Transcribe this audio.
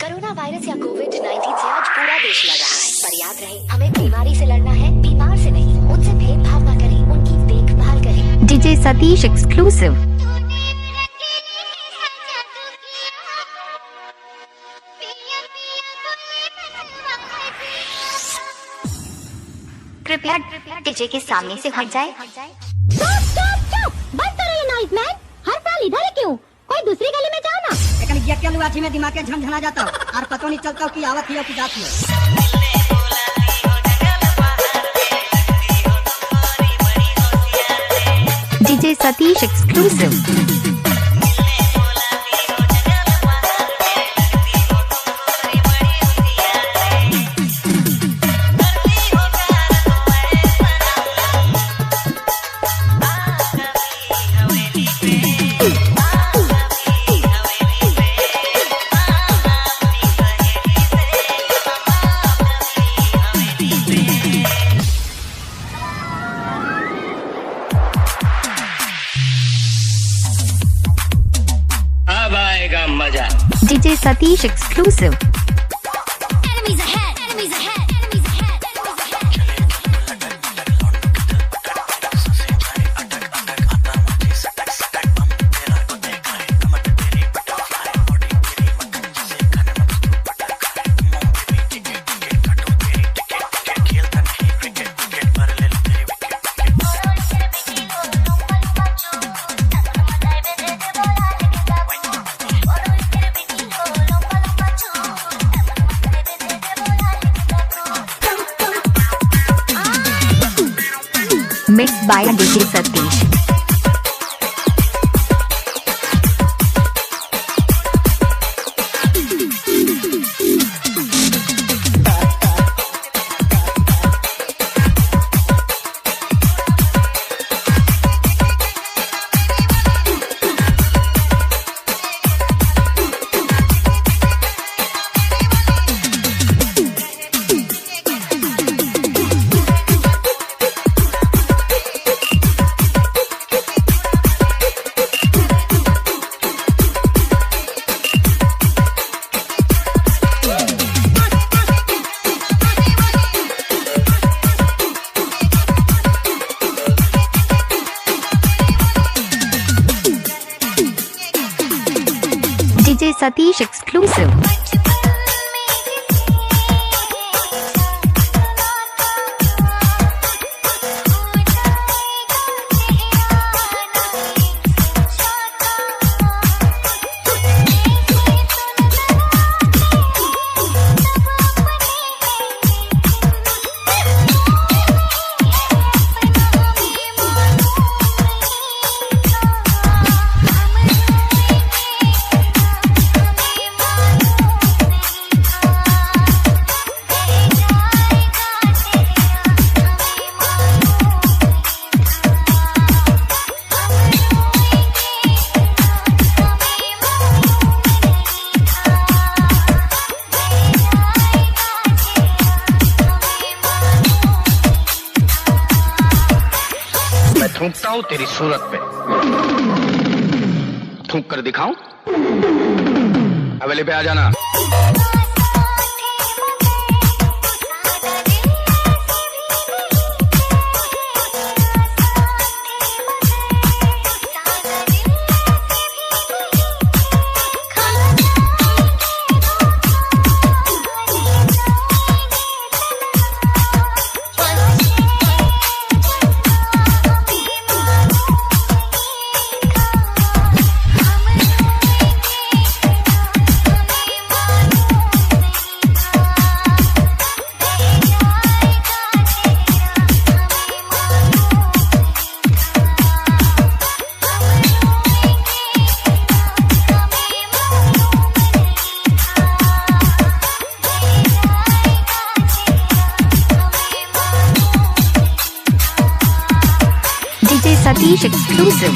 Corona virus या कोविड-19 से आज पूरा देश लड़ रहा है, पर याद रहे हमें बीमारी से लड़ना है, बीमार से नहीं। उनसे भेदभाव न करें, उनकी देखभाल करें। DJ Satish exclusive। कृपया डीजे के सामने से हट जाए। बंद करो ये नॉइज मैन। हर साल इधर ही क्यों? कोई दूसरी गली में जाओ ना। लेकिन ये क्या लुआठी में दिमाग के झमझना जाता और पता नहीं चलता कि आवत ही की जाती है। DJ Satish exclusive। DJ Satish exclusive। Enemies ahead, enemies ahead, enemies ahead, enemies ahead। Mixed by DJ Satish। DJ Satish exclusive। थूकता हूँ तेरी सूरत पे। थूक कर दिखाऊं? हवेली पे आ जाना। DJ Satish exclusive।